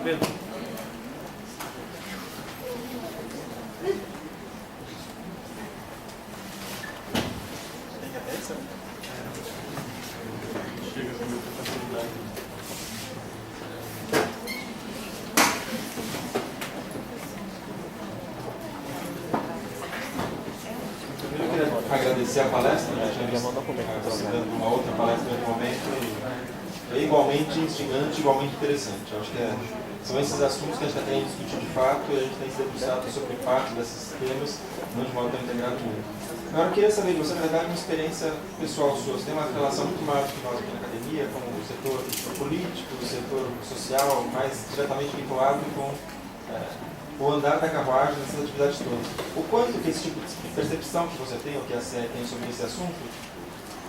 Pedro. Chega com muita facilidade. Eu queria agradecer a palestra, né? Já citando uma outra palestra no momento, é igualmente instigante, igualmente interessante. Eu acho que são esses assuntos que a gente está querendo discutir de fato e a gente tem se debruçado sobre o impacto desses temas, não de modo tão integrado no mundo. Agora, eu queria saber de você, na verdade, uma experiência pessoal sua. Você tem uma relação muito maior do que nós aqui na academia, com o setor político, o setor social, mais diretamente vinculado com o andar da carruagem nessas atividades todas. O quanto que esse tipo de percepção que você tem, ou que a CE tem sobre esse assunto,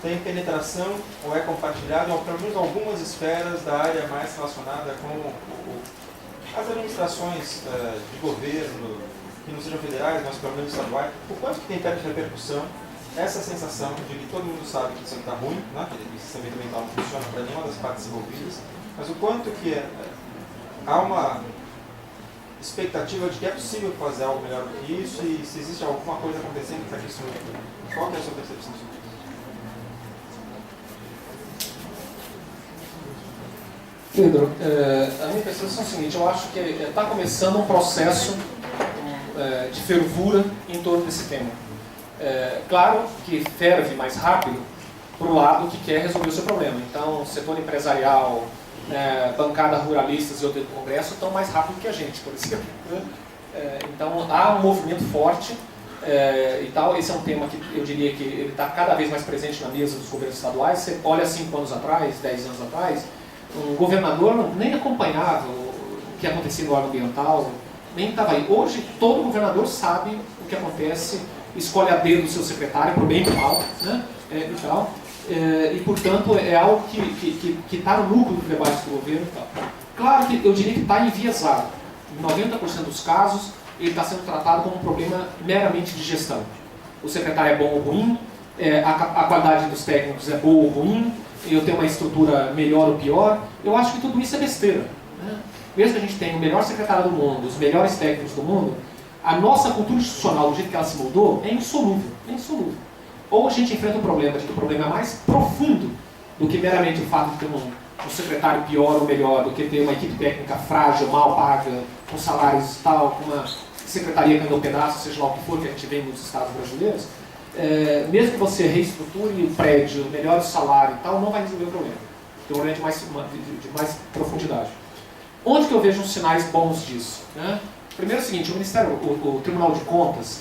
tem penetração ou é compartilhado em pelo menos algumas esferas da área mais relacionada com as administrações de governo, que não sejam federais, mas pelo menos estaduais. O quanto que tem repercussão essa sensação de que todo mundo sabe que isso está ruim, né? Que o sistema ambiental não funciona para nenhuma das partes envolvidas, mas o quanto que há uma expectativa de que é possível fazer algo melhor do que isso e se existe alguma coisa acontecendo para que isso mude. Qual que é a sua percepção sobre isso? Pedro, a minha percepção é a seguinte: eu acho que está começando um processo de fervura em torno desse tema. Claro que ferve mais rápido para o lado que quer resolver o seu problema. Então, setor empresarial, bancada ruralistas e outro do Congresso estão mais rápido que a gente, por exemplo. Então, há um movimento forte e tal. Esse é um tema que eu diria que ele está cada vez mais presente na mesa dos governos estaduais. Você olha 5 anos atrás, 10 anos atrás, um governador nem acompanhava o que acontecia no órgão ambiental, nem estava aí. Hoje, todo governador sabe o que acontece, escolhe a dedo do seu secretário, por bem e por mal, né? E tal. E, portanto, é algo que está no núcleo do debate do governo. E tal. Claro que eu diria que está enviesado. Em 90% dos casos, ele está sendo tratado como um problema meramente de gestão. O secretário é bom ou ruim, a qualidade dos técnicos é boa ou ruim, eu tenho uma estrutura melhor ou pior. Eu acho que tudo isso é besteira, né? Mesmo que a gente tenha o melhor secretário do mundo, os melhores técnicos do mundo, a nossa cultura institucional, do jeito que ela se moldou, é insolúvel. É insolúvel. Ou a gente enfrenta um problema de que o problema é mais profundo do que meramente o fato de ter um secretário pior ou melhor, do que ter uma equipe técnica frágil, mal paga, com salários e tal, com uma secretaria caindo ao pedaço, seja lá o que for que a gente vê em muitos estados brasileiros. Mesmo que você reestruture o prédio, melhore o salário e tal, não vai resolver o problema. Tem um problema de mais profundidade. Onde que eu vejo uns sinais bons disso, né? Primeiro é o seguinte: o Tribunal de Contas,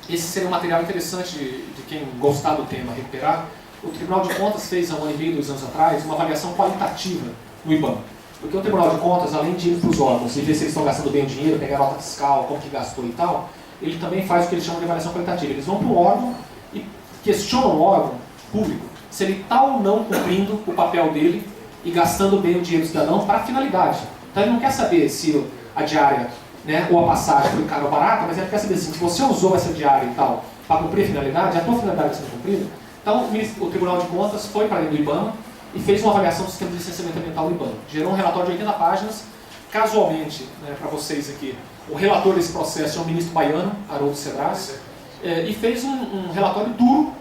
esse seria um material interessante de quem gostar do tema recuperar. O Tribunal de Contas fez há 1 ano e meio, 2 anos atrás, uma avaliação qualitativa no IBAMA. Porque o Tribunal de Contas, além de ir para os órgãos e ver se eles estão gastando bem o dinheiro, pegar a nota fiscal, como que gastou e tal, ele também faz o que eles chamam de avaliação qualitativa. Eles vão para o órgão e questionam o órgão público se ele está ou não cumprindo o papel dele e gastando bem o dinheiro do cidadão para a finalidade. Então ele não quer saber se a diária, né, ou a passagem foi cara ou barata, mas ele quer saber assim, se você usou essa diária e tal para cumprir a finalidade, a tua finalidade está sendo cumprida. Então o Tribunal de Contas foi para dentro do IBAMA e fez uma avaliação do sistema de licenciamento ambiental do IBAMA. Gerou um relatório de 80 páginas. Casualmente, né, para vocês aqui, o relator desse processo é o ministro baiano, Haroldo Cedras, e fez um relatório duro,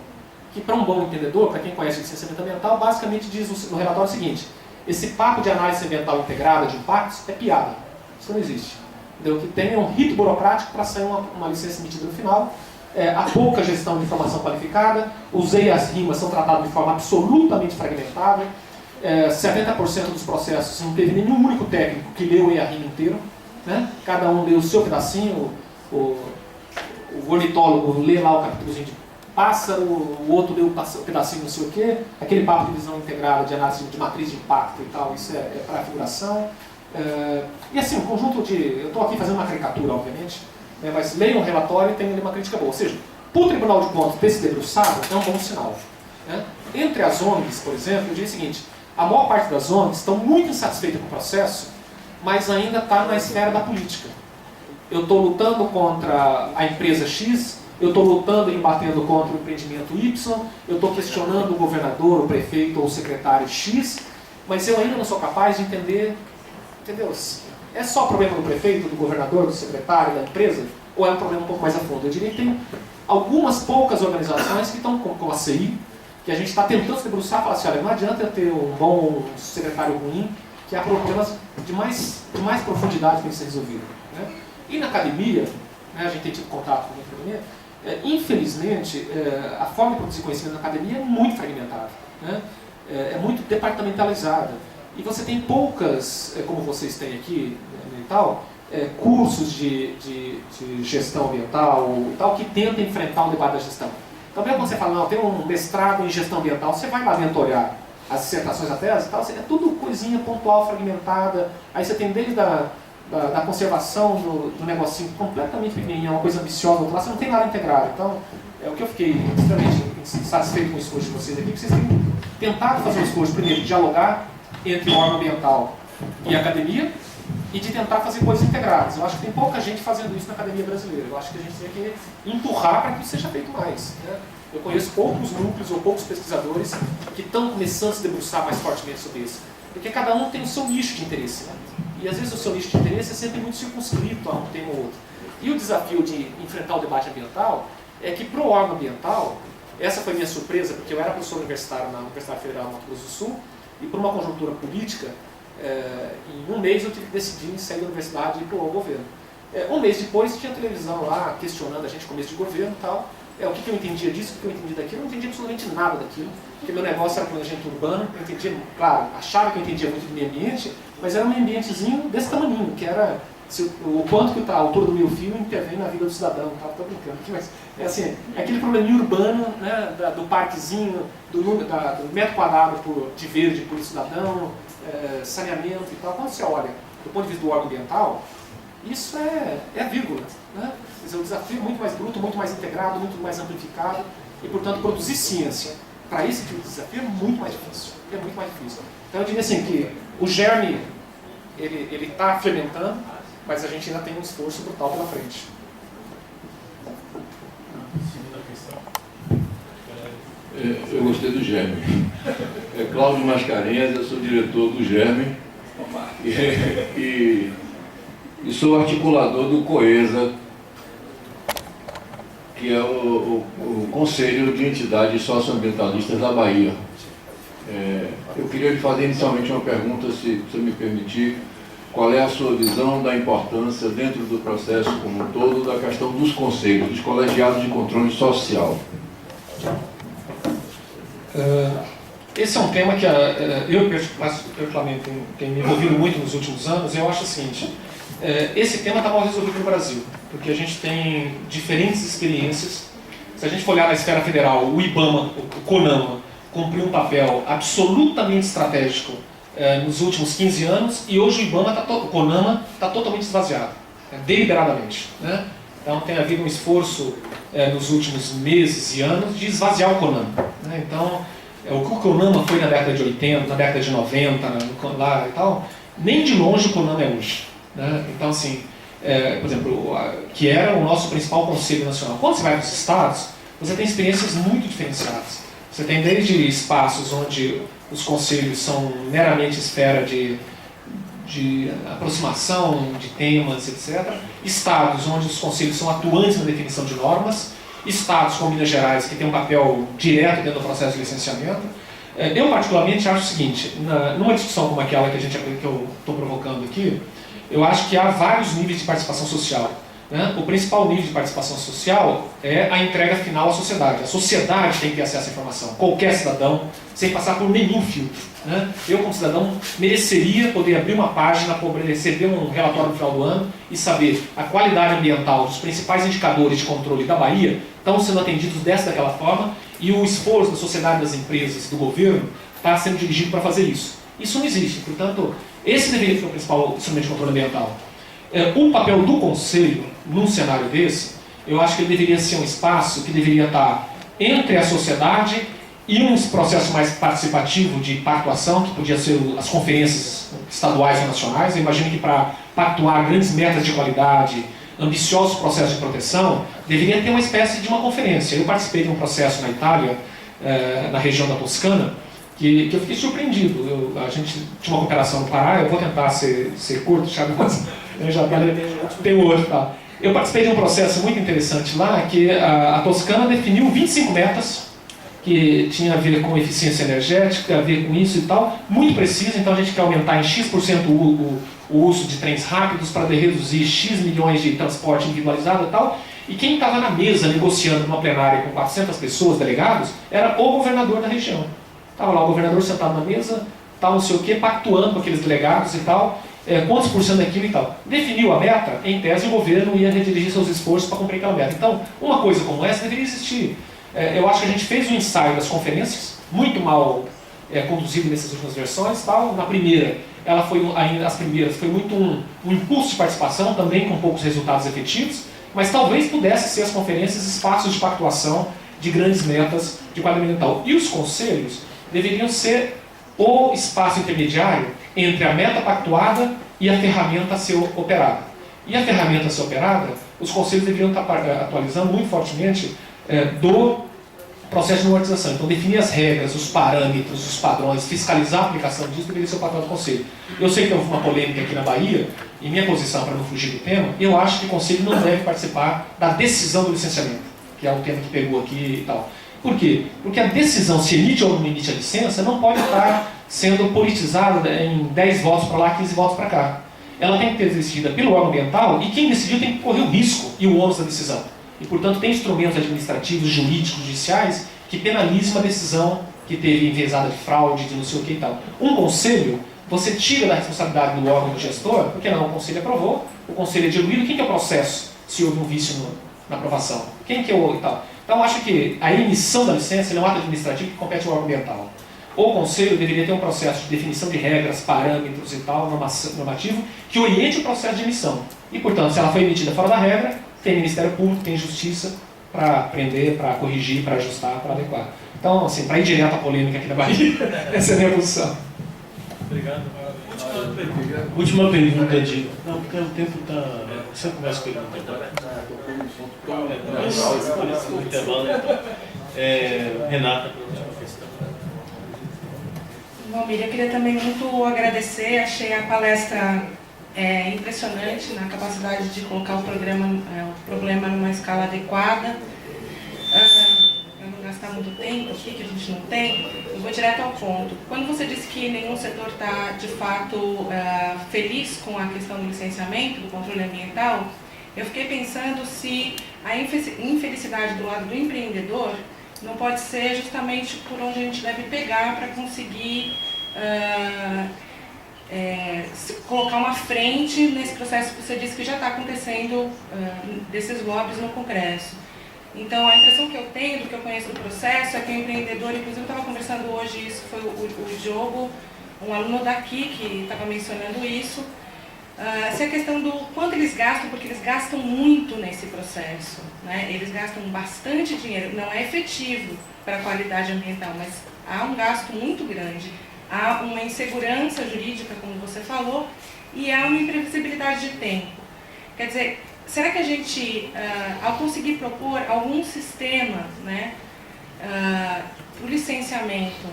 que para um bom entendedor, para quem conhece o licenciamento ambiental, basicamente diz no relatório o seguinte: esse papo de análise ambiental integrada de impactos é piada. Isso não existe. Entendeu? O que tem é um rito burocrático para sair uma licença emitida no final. Há pouca gestão de informação qualificada, os EIA e as RIMAs são tratados de forma absolutamente fragmentada, 70% dos processos não teve nenhum único técnico que leu o EIA RIMA inteiro, né? Cada um leu o seu pedacinho, o ornitólogo lê lá o capítulozinho de pássaro, o outro leu o pedacinho não sei o quê, aquele papo de visão integrada, de análise de matriz de impacto e tal, isso é para a figuração. E assim, um conjunto de... Eu estou aqui fazendo uma caricatura, obviamente, né, mas leiam um relatório e tenham uma crítica boa. Ou seja, para o Tribunal de Contas ter se debruçado é um bom sinal, né? Entre as ONGs, por exemplo, eu diria o seguinte: a maior parte das ONGs estão muito insatisfeitas com o processo, mas ainda está na esfera da política. Eu estou lutando contra a empresa X, eu estou lutando e batendo contra o empreendimento Y, eu estou questionando o governador, o prefeito ou o secretário X, mas eu ainda não sou capaz de entender, entendeu? É só problema do prefeito, do governador, do secretário, da empresa? Ou é um problema um pouco mais a fundo? Eu diria que tem algumas poucas organizações que estão com a CI, que a gente está tentando se debruçar e falar assim, olha, não adianta eu ter um bom secretário ruim, que há problemas de mais profundidade que tem que ser resolvido. Né? E na academia, né, a gente tem tido contato com a academia, infelizmente, a forma de produzir conhecimento na academia é muito fragmentada, né? É muito departamentalizada. E você tem poucas, como vocês têm aqui, né, e tal, cursos de gestão ambiental e tal, que tentam enfrentar o debate da gestão. Então, mesmo quando você fala, não, tem um mestrado em gestão ambiental, você vai lá mentorear as dissertações da tese e tal, é tudo coisinha pontual, fragmentada. Aí você tem desde da conservação do negocinho completamente pequenininho, uma coisa ambiciosa, lá você não tem nada integrado. Então, é o que eu fiquei extremamente satisfeito com o esforço de vocês aqui, porque vocês têm tentado fazer um esforço, primeiro, de dialogar entre o órgão ambiental e a academia, e de tentar fazer coisas integradas. Eu acho que tem pouca gente fazendo isso na academia brasileira. Eu acho que a gente tem que empurrar para que isso seja feito mais. Né? Eu conheço poucos núcleos ou poucos pesquisadores que estão começando a se debruçar mais fortemente sobre isso. Porque cada um tem o seu nicho de interesse. Né? E às vezes o seu nicho de interesse é sempre muito circunscrito a um tema ou outro. E o desafio de enfrentar o debate ambiental é que para o órgão ambiental, essa foi a minha surpresa, porque eu era professor universitário na Universidade Federal do Mato Grosso do Sul, e por uma conjuntura política, em um mês eu tive que decidir em sair da universidade e ir para o governo. Um mês depois tinha televisão lá questionando a gente, começo de governo e tal. O que eu entendia disso, o que eu entendia daquilo, eu não entendia absolutamente nada daquilo, porque meu negócio era planejamento urbano, eu entendia, claro, achava que eu entendia muito do meio ambiente, mas era um meio ambientezinho desse tamanhinho, que era o quanto que a altura do meu fio intervém na vida do cidadão, tá? Tô brincando aqui, mas é assim, é aquele probleminha urbano, né, do parquezinho, do metro quadrado de verde por cidadão, saneamento e tal. Quando você olha do ponto de vista do órgão ambiental, isso é vírgula, né? Quer dizer, o desafio é muito mais bruto, muito mais integrado, muito mais amplificado, e portanto produzir ciência para esse tipo de desafio é muito mais difícil. É muito mais difícil. Então eu diria assim que o germe ele está fermentando, mas a gente ainda tem um esforço brutal pela frente. Segunda questão. Eu gostei do germe. Cláudio Mascarenhas, eu sou diretor do germe e sou articulador do COESA, que é o Conselho de Entidades Socioambientalistas da Bahia. Eu queria lhe fazer inicialmente uma pergunta, se você me permitir. Qual é a sua visão da importância, dentro do processo como um todo, da questão dos conselhos, dos colegiados de controle social? Esse é um tema que eu particularmente tenho me envolvido muito nos últimos anos. Eu acho o seguinte, esse tema está mal resolvido no Brasil, porque a gente tem diferentes experiências. Se a gente for olhar na esfera federal, o IBAMA, o CONAMA, cumpriu um papel absolutamente estratégico nos últimos 15 anos, e hoje o IBAMA, o CONAMA, está totalmente esvaziado, deliberadamente. Né? Então tem havido um esforço nos últimos meses e anos de esvaziar o CONAMA. Né? Então, o que o CONAMA foi na década de 80, na década de 90, lá e tal, nem de longe o CONAMA é hoje. Né? Então, assim, por exemplo, que era o nosso principal conselho nacional. Quando você vai para os estados, você tem experiências muito diferenciadas. Você tem desde espaços onde os conselhos são meramente esfera de aproximação de temas, etc. Estados onde os conselhos são atuantes na definição de normas. Estados como Minas Gerais, que tem um papel direto dentro do processo de licenciamento. Eu, particularmente, acho o seguinte, numa discussão como aquela que eu estou provocando aqui, eu acho que há vários níveis de participação social. Né? O principal nível de participação social é a entrega final à sociedade. A sociedade tem que ter acesso à informação, qualquer cidadão, sem passar por nenhum filtro. Né? Eu, como cidadão, mereceria poder abrir uma página, poder receber um relatório no final do ano e saber a qualidade ambiental dos principais indicadores de controle da Bahia estão sendo atendidos daquela forma, e o esforço da sociedade, das empresas, do governo, está sendo dirigido para fazer isso. Isso não existe, portanto, esse deveria ser o principal instrumento de controle ambiental. O papel do Conselho, num cenário desse, eu acho que ele deveria ser um espaço que deveria estar entre a sociedade e um processo mais participativo de pactuação, que podia ser as conferências estaduais ou nacionais. Eu imagino que para pactuar grandes metas de qualidade, ambiciosos processos de proteção, deveria ter uma espécie de uma conferência. Eu participei de um processo na Itália, na região da Toscana, que eu fiquei surpreendido. A gente tinha uma cooperação no Pará, eu vou tentar ser curto, Thiago, mas já tem o outro. Tá? Eu participei de um processo muito interessante lá, que a Toscana definiu 25 metas, que tinha a ver com eficiência energética, a ver com isso e tal, muito preciso. Então a gente quer aumentar em X% o uso de trens rápidos para reduzir X milhões de transporte individualizado e tal. E quem estava na mesa negociando numa plenária com 400 pessoas, delegados, era o governador da região. Estava lá o governador sentado na mesa, tal, não sei o quê, pactuando com aqueles delegados e tal, quantos por cento daquilo e tal. Definiu a meta, em tese o governo ia redirigir seus esforços para cumprir aquela meta. Então, uma coisa como essa deveria existir. Eu acho que a gente fez um ensaio das conferências, muito mal conduzido nessas últimas versões. Tal. Na primeira, ela foi, as primeiras, foi muito um impulso de participação, também com poucos resultados efetivos, mas talvez pudesse ser as conferências espaços de pactuação de grandes metas de quadro ambiental. E os conselhos deveriam ser o espaço intermediário entre a meta pactuada e a ferramenta a ser operada. E a ferramenta a ser operada, os conselhos deveriam estar atualizando muito fortemente do processo de normatização. Então, definir as regras, os parâmetros, os padrões, fiscalizar a aplicação disso deveria ser o papel do Conselho. Eu sei que houve uma polêmica aqui na Bahia, e minha posição, para não fugir do tema, eu acho que o Conselho não deve participar da decisão do licenciamento, que é um tema que pegou aqui e tal. Por quê? Porque a decisão, se emite ou não emite a licença, não pode estar sendo politizada em 10 votos para lá, 15 votos para cá. Ela tem que ser decidida pelo órgão ambiental, e quem decidiu tem que correr o risco e o ônus da decisão. E, portanto, tem instrumentos administrativos, jurídicos, judiciais, que penalizam uma decisão que teve enviesada de fraude, de não sei o que e tal. Um conselho, você tira da responsabilidade do órgão do gestor, porque não, o conselho aprovou, o conselho é diluído, quem que é o processo se houve um vício na aprovação? Quem que é o e tal? Então, acho que a emissão da licença é um ato administrativo que compete ao órgão ambiental. O conselho deveria ter um processo de definição de regras, parâmetros e tal, normativo, que oriente o processo de emissão. E, portanto, se ela foi emitida fora da regra, tem Ministério Público, tem Justiça para prender, para corrigir, para ajustar, para adequar. Então, assim, para ir direto à polêmica aqui da Bahia, essa é a minha posição. Obrigado. Última pergunta, Diego. Não, porque o tempo está... Você começa com ele no intervalo. Renata, para a última questão. Bom, Miriam, eu queria também muito agradecer. Achei a palestra impressionante na capacidade de colocar o problema numa escala adequada. Para não gastar muito tempo aqui, que a gente não tem, eu vou direto ao ponto. Quando você disse que nenhum setor está, de fato, feliz com a questão do licenciamento, do controle ambiental, eu fiquei pensando se a infelicidade do lado do empreendedor não pode ser justamente por onde a gente deve pegar para conseguir colocar uma frente nesse processo que você disse que já está acontecendo desses lobbies no Congresso. Então, a impressão que eu tenho, do que eu conheço do processo, é que o empreendedor, inclusive eu estava conversando hoje, isso foi o Diogo, um aluno daqui que estava mencionando isso, se a questão do quanto eles gastam, porque eles gastam muito nesse processo, né? Eles gastam bastante dinheiro, não é efetivo para a qualidade ambiental, mas há um gasto muito grande, há uma insegurança jurídica, como você falou, e há uma imprevisibilidade de tempo. Quer dizer, será que a gente, ao conseguir propor algum sistema, né, o licenciamento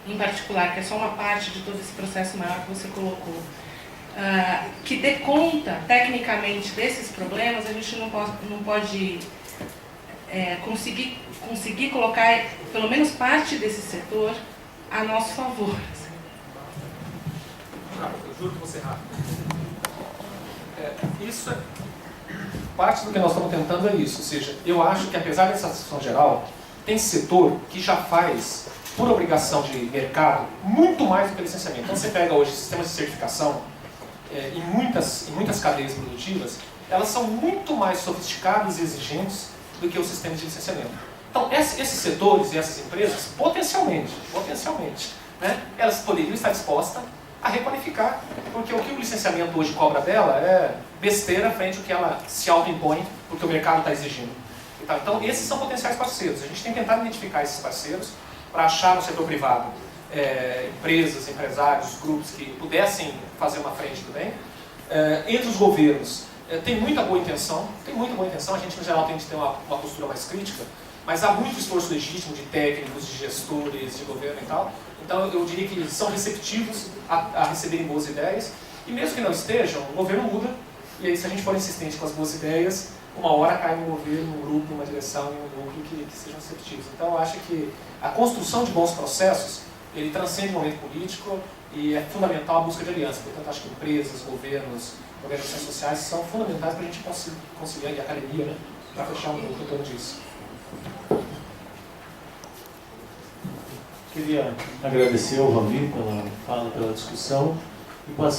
em particular, que é só uma parte de todo esse processo maior que você colocou, que dê conta, tecnicamente, desses problemas, a gente não pode conseguir colocar, pelo menos parte desse setor, a nosso favor. Eu juro que você rápido. Isso parte do que nós estamos tentando é isso, ou seja, eu acho que apesar dessa situação geral, tem setor que já faz, por obrigação de mercado, muito mais do que licenciamento. Então você pega hoje sistemas de certificação, em muitas cadeias produtivas, elas são muito mais sofisticadas e exigentes do que os sistemas de licenciamento. Então, esses setores e essas empresas, potencialmente, né, elas poderiam estar dispostas a requalificar, porque o que o licenciamento hoje cobra dela é besteira frente ao que ela se autoimpõe, porque o mercado está exigindo. Então, esses são potenciais parceiros. A gente tem tentado identificar esses parceiros para achar no setor privado empresas, empresários, grupos que pudessem fazer uma frente também. Entre os governos, tem muita boa intenção, a gente, no geral, tem de ter uma postura mais crítica, mas há muito esforço legítimo de técnicos, de gestores, de governo e tal. Então eu diria que eles são receptivos a receberem boas ideias, e mesmo que não estejam, o governo muda, e aí se a gente for insistente com as boas ideias, uma hora cai no governo, um grupo, uma direção e um núcleo que sejam receptivos. Então eu acho que a construção de bons processos, ele transcende o momento político e é fundamental a busca de aliança. Portanto, acho que empresas, governos, organizações sociais são fundamentais para a gente conciliar, e a academia, né, para fechar um núcleo em torno disso. Queria agradecer ao Ramiro pela fala, pela discussão e passar